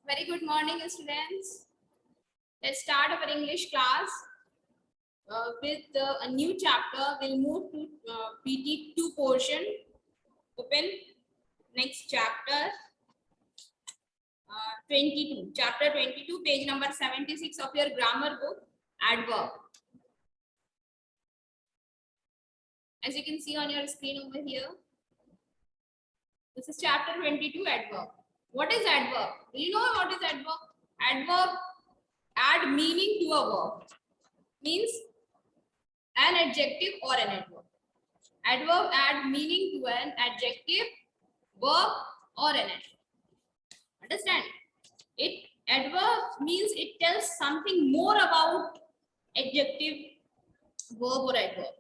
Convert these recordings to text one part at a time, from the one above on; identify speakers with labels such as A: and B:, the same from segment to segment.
A: Very good morning, students. Let's start our English class with a new chapter. We'll move to PT2 portion. Open next chapter, 22. Chapter 22, page number 76 of your grammar book, adverb. As you can see on your screen over here, this is chapter 22, adverb. What is adverb? Do you know what is adverb? Adverb add meaning to a verb. Means an adjective or an adverb. Adverb add meaning to an adjective, verb or an adverb. Understand? It adverb means it tells something more about adjective, verb or adverb.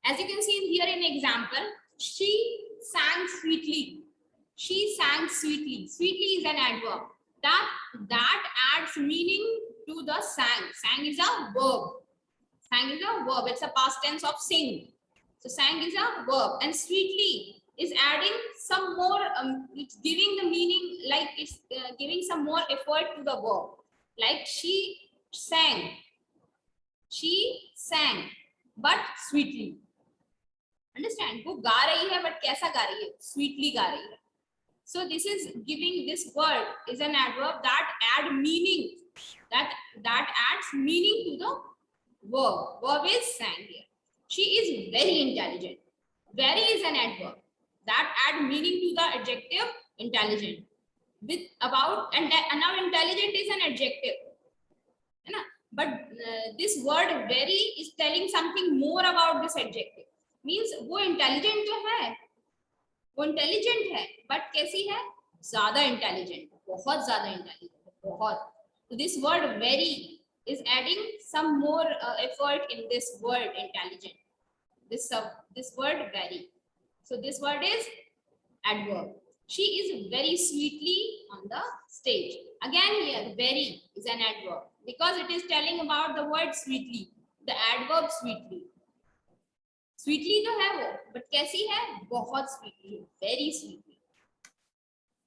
A: As you can see here in example, she sang sweetly. She sang sweetly. Sweetly is an adverb. That adds meaning to the sang. Sang is a verb. Sang is a verb. It's a past tense of sing. So sang is a verb, and sweetly is adding some more. It's giving the meaning, like it's giving some more effort to the verb. Like she sang. She sang, but sweetly. Understand? वो गा रही है, but कैसा गा रही है? Sweetly गा रही है. So this is giving, this word is an adverb that add meaning. That adds meaning to the verb. Verb is sang here. She is very intelligent. Very is an adverb that add meaning to the adjective intelligent. With about, and now intelligent is an adjective. But this word very is telling something more about this adjective. Means वो intelligent तो है, वो intelligent है, but कैसी है? ज़्यादा intelligent, बहुत ज़्यादा intelligent, बहुत. So this word very is adding some more effort in this word intelligent. This word very. So this word is adverb. She is very sweetly on the stage. Again here very is an adverb because it is telling about the word sweetly. The adverb sweetly. Sweetly तो है वो, but कैसी है? बहुत sweetly, very sweetly.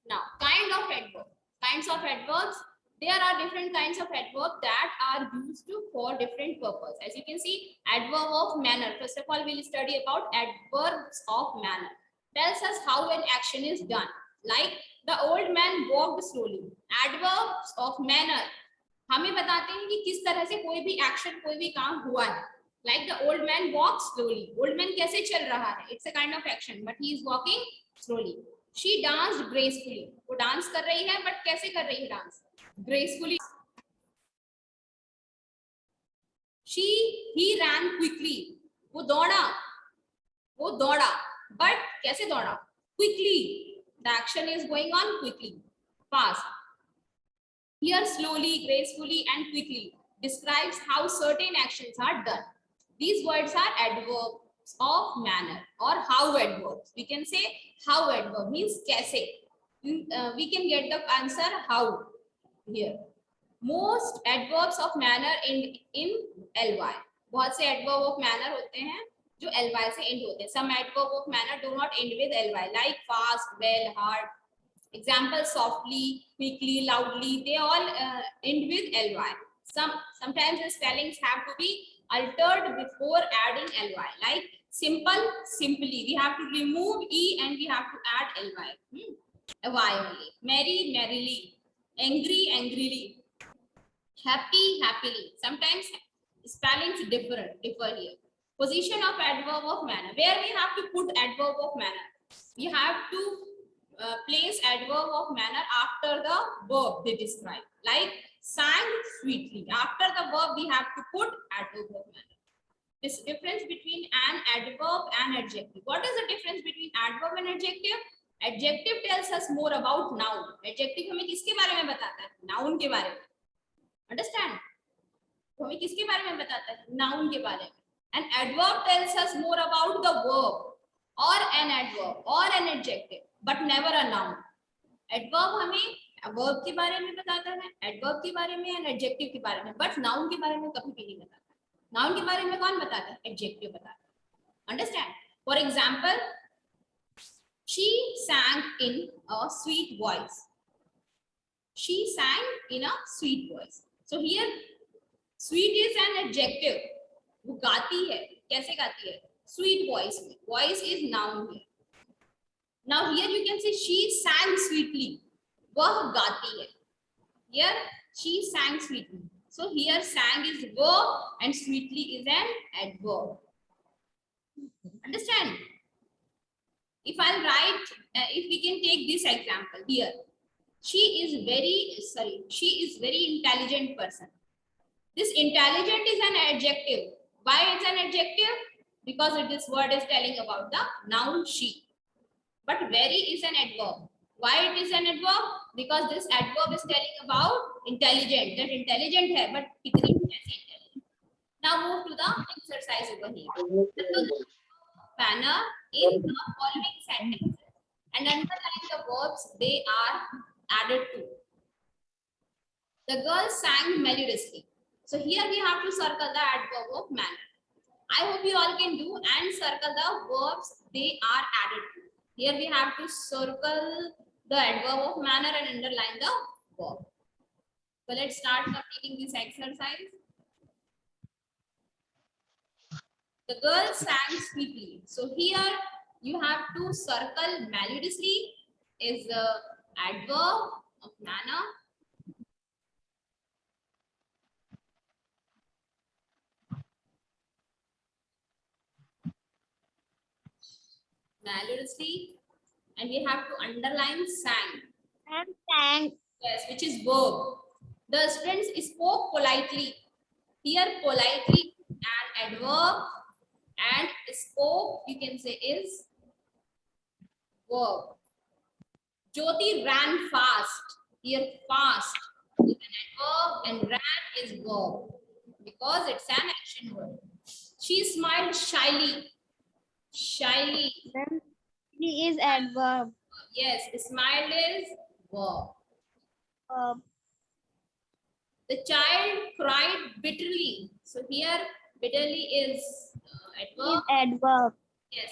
A: Now, kind of adverb. Kinds of adverbs. There are different kinds of adverbs that are used for different purpose. As you can see, adverb of manner. First of all, we'll study about adverbs of manner. Tells us how an action is done. Like the old man walked slowly. Adverbs of manner हमें बताते हैं कि किस तरह से कोई भी action, कोई भी काम हुआ है. Like the old man walks slowly. Old man कैसे चल रहा है? It's a kind of action, but he is walking slowly. She danced gracefully. वो डांस कर रही है, but कैसे कर रही है dance? Gracefully. He ran quickly. वो दौड़ा, but कैसे दौड़ा? Quickly. The action is going on quickly, fast. Here slowly, gracefully, and quickly describes how certain actions are done. These words are adverbs of manner or how adverbs. We can say how adverb means कैसे. We can get the answer how here. Most adverbs of manner end in ly. बहुत से adverb of manner होते हैं जो ly से end होते हैं. Some adverb of manner do not end with ly, like fast, well, hard. Example: softly, quickly, loudly. They all end with ly. Sometimes the spellings have to be altered before adding ly. Like simple, simply. We have to remove e and we have to add ly. Y only. Merry, merrily. Angry, angrily. Happy, happily. Sometimes spellings differ here. Position of adverb of manner. Where we have to put adverb of manner? We have to place adverb of manner after the verb they describe. Like sang sweetly. After the verb we have to put adverb of manner. This difference between an adverb and adjective. What is the difference between adverb and adjective? Adjective tells us more about noun. Adjective हमें किसके बारे में बताता है? Noun के बारे में. Understand? तो हमें किसके बारे में बताता है? Noun के बारे में. An adverb tells us more about the verb or an adverb or an adjective, but never a noun. Adverb हमें verb के बारे में बताता है, adverb के बारे में and adjective के बारे में, but noun के बारे में कभी भी नहीं बताता. Noun के बारे में कौन बताता है? Adjective बताता है. Understand? For example, she sang in a sweet voice. She sang in a sweet voice. So here, sweet is an adjective. वो गाती है, कैसे गाती है? Sweet voice में. Voice is noun here. Now here you can say she sang sweetly. वह गाती है. Here she sang sweetly. So here sang is verb and sweetly is an adverb. Understand? If I'll write, if we can take this example here, she is very intelligent person. This intelligent is an adjective. Why it's an adjective? Because this word is telling about the noun she. But very is an adverb. Why it is an adverb? Because this adverb is telling about intelligent. That intelligent hai, but kitni intelligent. Now move to the exercise over here. Manner in the following sentences and underline the verbs they are added to. The girl sang melodiously. So here we have to circle the adverb of manner. I hope you all can do and circle the verbs they are added to. Here we have to circle the adverb of manner and underline the verb. So let's start completing this exercise. The girl sang sweetly. So here you have to circle melodiously is the adverb of manner. Melodiously, and we have to underline sang.
B: And sang.
A: Yes, which is verb. The students spoke politely. Here politely and adverb and spoke you can say is verb. Jyoti ran fast. Here fast is an adverb and ran is verb because it's an action word. She smiled shyly. Shyly.
B: Then she is adverb.
A: Yes, smiled is verb. The child cried bitterly. So here bitterly is adverb.
B: Adverb.
A: Yes,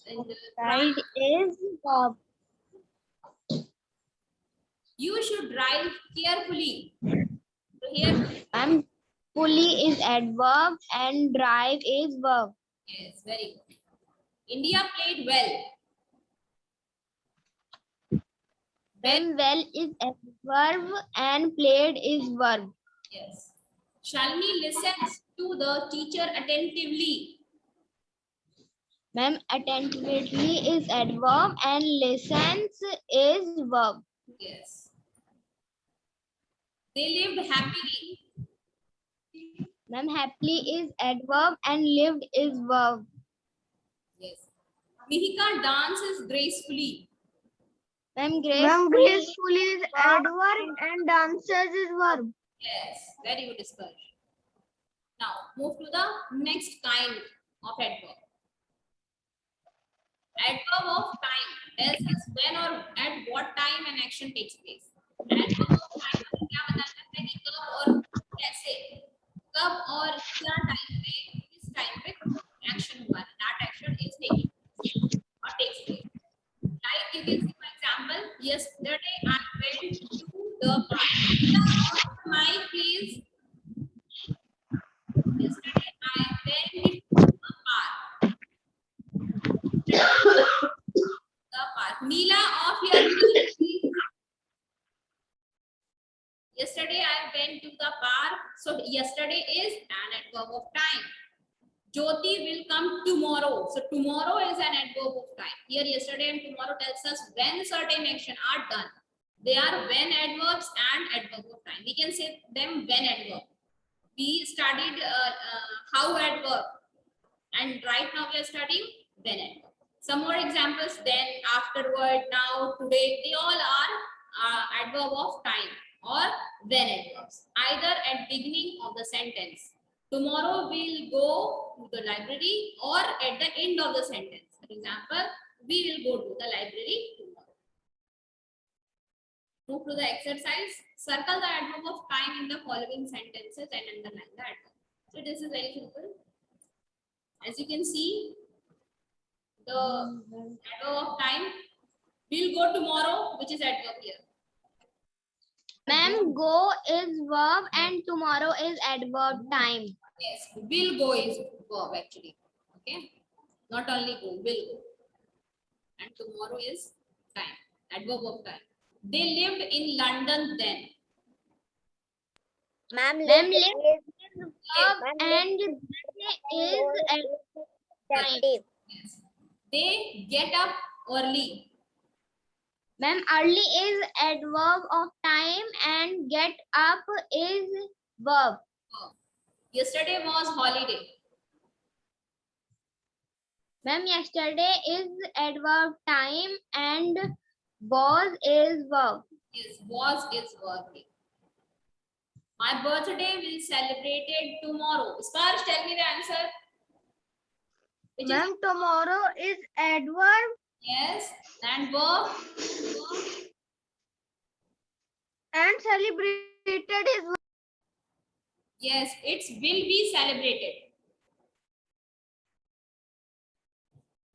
A: and the
B: Cried is verb.
A: you should drive carefully. So here,
B: Fully is adverb and drive is verb.
A: yes, very good. India played well.
B: Then well is adverb and played is verb.
A: Yes. Shalini listens to the teacher attentively.
B: Ma'am, attentively is adverb and listens is verb.
A: Yes. They lived happily.
B: Ma'am, happily is adverb and lived is verb.
A: Yes. Mihika dances gracefully.
B: Ma'am, gracefully is adverb and dances is verb.
A: Yes, very good discussion. Now move to the next kind of adverb. Adverb of time tells us when or at what time an action takes place. Adverb of time क्या बताता है कि कब और कैसे, कब और क्या टाइम पे, किस टाइम पे एक्शन हुआ है, that action is taking place or takes place. Like you can see for example, yesterday I went to the park. My please. Yesterday I went to the park. The park. Neela, off your mic, please. Yesterday I went to the park. So yesterday is an adverb of time. Jyoti will come tomorrow. So tomorrow is an adverb of time. Here yesterday and tomorrow tells us when certain action are done. They are when adverbs and adverb of time. We can say them when adverb. We studied how adverb and right now we are studying when adverb. Some more examples, then, afterward, now, today, they all are adverb of time or when adverbs, either at beginning of the sentence. Tomorrow we'll go to the library or at the end of the sentence. For example, we will go to the library tomorrow. Move to the exercise. Circle the adverb of time in the following sentences and underline the adverb. So this is very simple. As you can see, the adverb of time. We'll go tomorrow, which is adverb here.
B: Ma'am, go is verb and tomorrow is adverb time.
A: Yes, will go is verb actually. Okay, not only go, will go. And tomorrow is time, adverb of time. They lived in London then.
B: Ma'am, live is verb and they is adverb.
A: Yes. They get up early.
B: Ma'am, early is adverb of time and get up is verb.
A: Yesterday was holiday.
B: Ma'am, yesterday is adverb time and was is verb.
A: Yes, was is verb. My birthday will celebrated tomorrow. Sparsh, tell me the answer.
B: Ma'am, tomorrow is adverb
A: Yes, and verb.
B: and celebrated is verb.
A: Yes, it will be celebrated.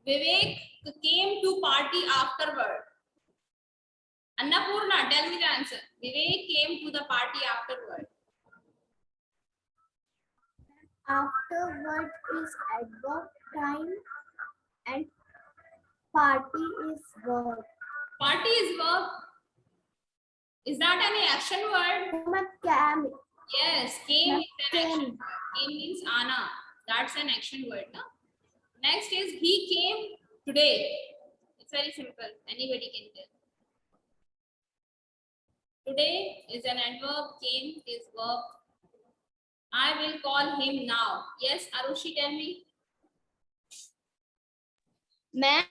A: Vivek came to party afterward. Annapurna, tell me the answer. Vivek came to the party afterward.
B: Afterward is adverb time and party is verb.
A: Party is verb. Is that any action word?
B: Came.
A: Yes, came is an
B: Came.
A: action word. Came means Anna. That's an action word. No? Next is he came today. It's very simple. Anybody can tell. Today is an adverb. Came is verb. I will call him now. Yes, Arushi, tell me.
B: Ma'am,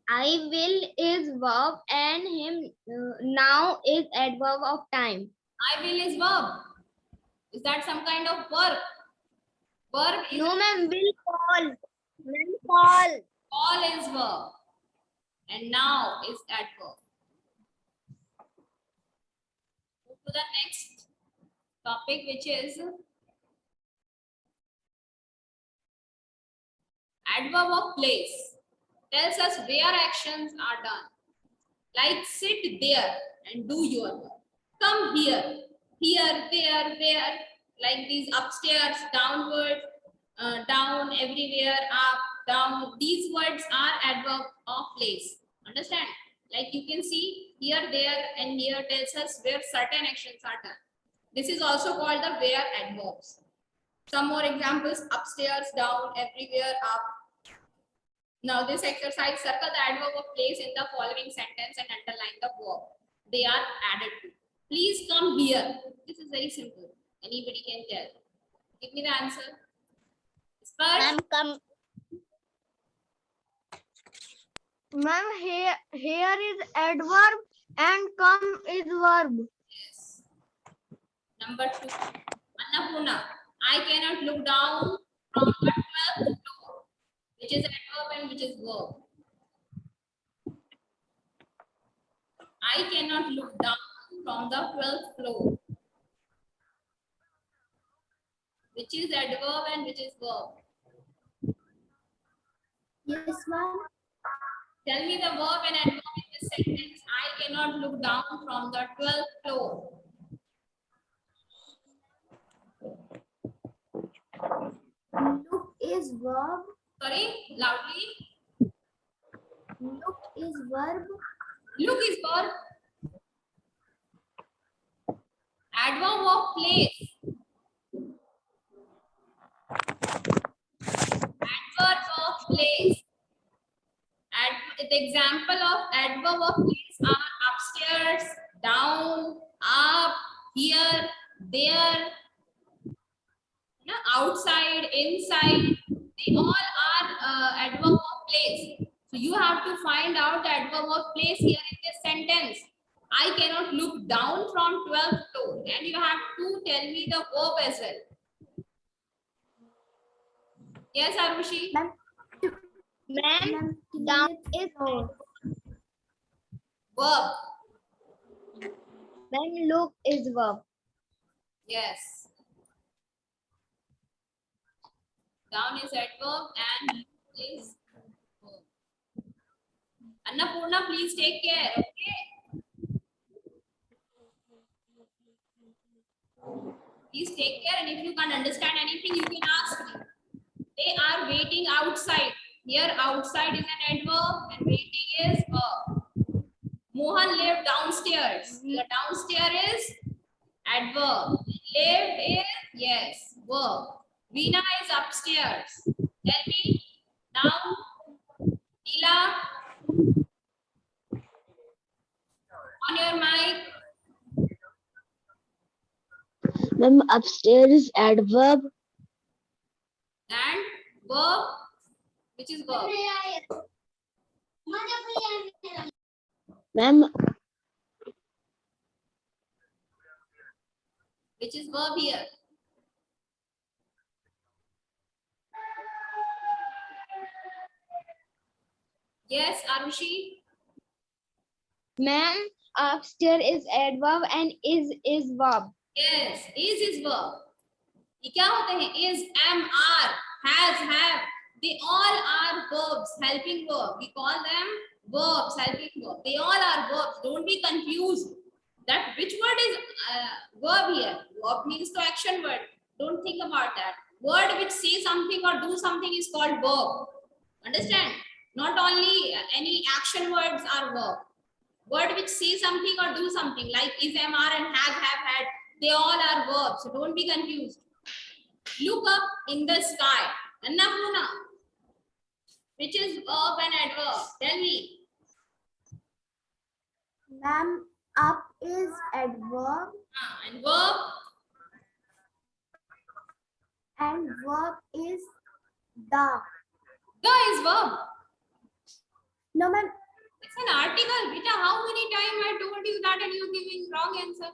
B: I will is verb and him now is adverb of time.
A: I will is verb. Is that some kind of verb? Verb is
B: No, ma'am, will call. Will call.
A: call is verb. And now is adverb. Move to the next topic, which is adverb of place. Tells us where actions are done. Like sit there and do your work. Come here, here, there. Like these upstairs, downward, down, everywhere, up, down. These words are adverb of place. Understand? Like you can see here, there, and here tells us where certain actions are done. This is also called the where adverbs. Some more examples: upstairs, down, everywhere, up. Now this exercise, circle the adverb of place in the following sentence and underline the verb they are added to. Please come here. This is very simple. Anybody can tell. Give me the answer. Sparsh.
B: Come. Ma'am, here is adverb and come is verb.
A: Yes. Number 2. Annapurna. I cannot look down from the 12th floor, which is adverb and which is verb. I cannot look down from the 12th floor, which is adverb and which is verb.
B: Yes, ma'am.
A: Tell me the verb and adverb in this sentence. I cannot look down from the 12th floor.
B: Look is verb.
A: Sorry, loudly.
B: Look is verb.
A: Look is verb. Adverb of place. Adverb of place. The example of adverb of place are upstairs, down, up, here, there, outside, inside. They all are adverb of place. So you have to find out the adverb of place here in this sentence. I cannot look down from 12th floor, and you have to tell me the verb as well. Yes, Arushi.
B: Ma'am, down is verb.
A: Verb.
B: Ma'am, look is verb.
A: Yes. Down is adverb and look is verb. Annapurna, please take care. Okay. Please take care, and if you can't understand anything, you can ask me. They are waiting outside. Here, outside is an adverb, and waiting is verb. Mohan lived downstairs. The downstairs is adverb. Lived is, yes, verb. Veena is upstairs. Tell me now, Neela, on your mic.
B: Ma'am, upstairs is adverb.
A: And verb, which is verb?
B: Ma'am,
A: Which is verb here? Yes, Arushi.
B: ma'am, upstairs is adverb and is verb.
A: Yes, is verb. ये क्या होते हैं? Is, am, are, has, have. They all are verbs, helping verb. We call them verbs, helping verb. They all are verbs. Don't be confused. That which word is verb here? Verb means to action word. Don't think about that. Word which say something or do something is called verb. Understand? Not only any action words are verb. Word which say something or do something like is, am, are, and has, have, had. They all are verbs. So don't be confused. Look up in the sky. Annapurna, which is verb and adverb? Tell me.
B: Ma'am, up is adverb
A: And verb?
B: and verb is the.
A: The is verb.
B: No, ma'am.
A: It's an article. Beta, how many times I told you that and you're giving wrong answer?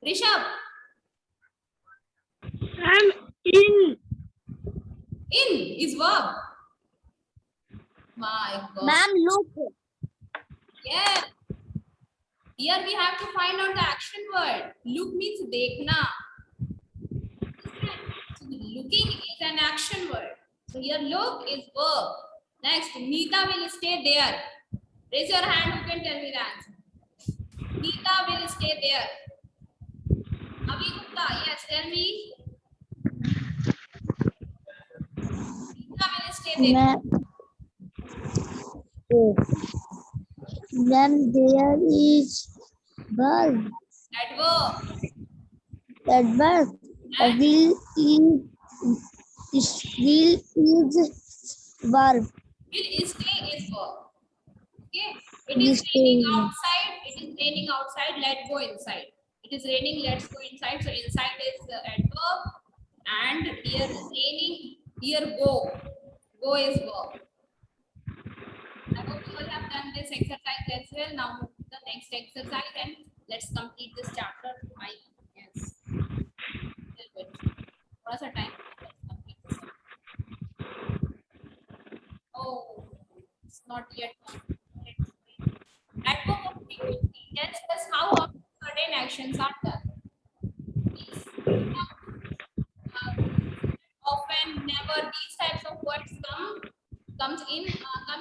A: Rishabh.
B: Ma'am, in.
A: In is verb. My God.
B: Ma'am, look.
A: Yeah. Here we have to find out the action word. Look means dekhna. So looking is an action word. So here look is verb. Next, Neeta will stay there. Raise your hand who can tell me the answer. Neeta will stay there. Avi Gupta, yes, tell me. Neeta will stay there.
B: Then there is verb.
A: Adverb.
B: Adverb.
A: And
B: Will is verb.
A: will stay is verb. Okay. It
B: Will
A: is raining
B: stay.
A: outside. It is raining outside. Let's go inside. It is raining. Let's go inside. So inside is the adverb. And here is raining. Here go. Go is verb. I hope you all have done this exercise as well. Now move to the next exercise and let's complete this chapter. I yes. Little bit. थोड़ा सा time. Let's complete this chapter. Oh, it's not yet complete. Adverb of frequency tells us how often certain actions are done. These, often, never, these types of words come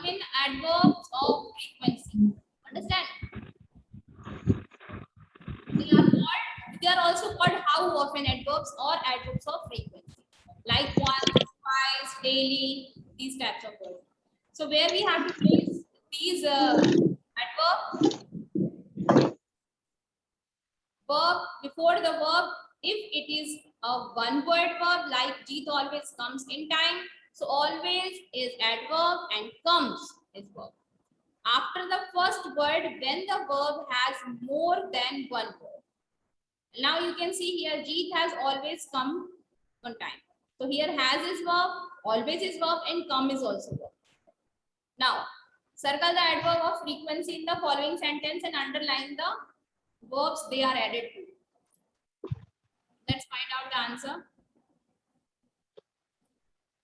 A: in adverbs of frequency. Understand? They are also called how often adverbs or adverbs of frequency. Like once, twice, daily, these types of words. So where we have to place these adverbs, verb before the verb, if it is a one word verb like Jeet always comes in time, so always is adverb and comes is verb. After the first word, when the verb has more than one word. Now you can see here Jeet has always come on time. So here has is verb, always is verb, and come is also verb. Now circle the adverb of frequency in the following sentence and underline the verbs they are added to. Let's find out the answer.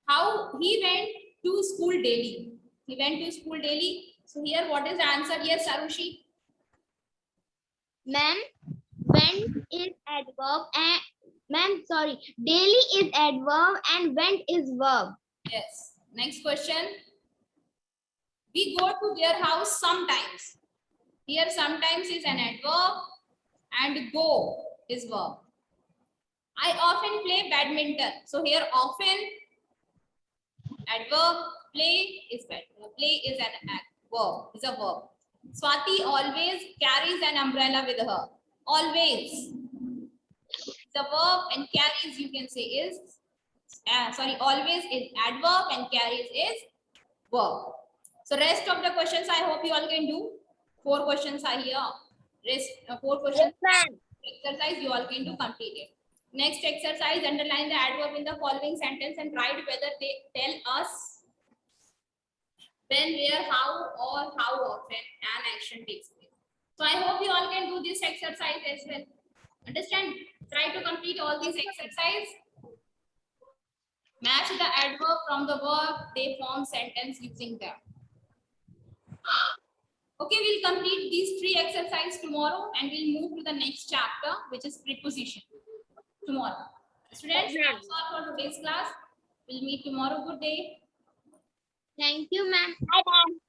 A: How he went to school daily. He went to school daily. So here what is the answer? Yes, Sarushi.
B: Ma'am, went is adverb and ma'am, sorry, daily is adverb and went is verb.
A: Yes. Next question. We go to their house sometimes. Here sometimes is an adverb and go is verb. I often play badminton. So here often adverb, play is verb. Play is an verb, is a verb. Swati always carries an umbrella with her. Always. The verb and carries you can say is always is adverb and carries is verb. So rest of the questions I hope you all can do. 4 questions are here. Rest 4 questions.
B: Yes, ma'am.
A: Exercise you all can do complete it. Next exercise, underline the adverb in the following sentence and write whether they tell us when, where, how or how often an action takes place. So I hope you all can do this exercise as well. Understand? Try to complete all these exercise. Match the adverb from the verb. They form sentence using them. Okay, we'll complete these 3 exercises tomorrow and we'll move to the next chapter, which is preposition. Tomorrow. Students, that's all for today's class. We'll meet tomorrow. Good day.
B: Thank you, ma'am. Bye, ma'am.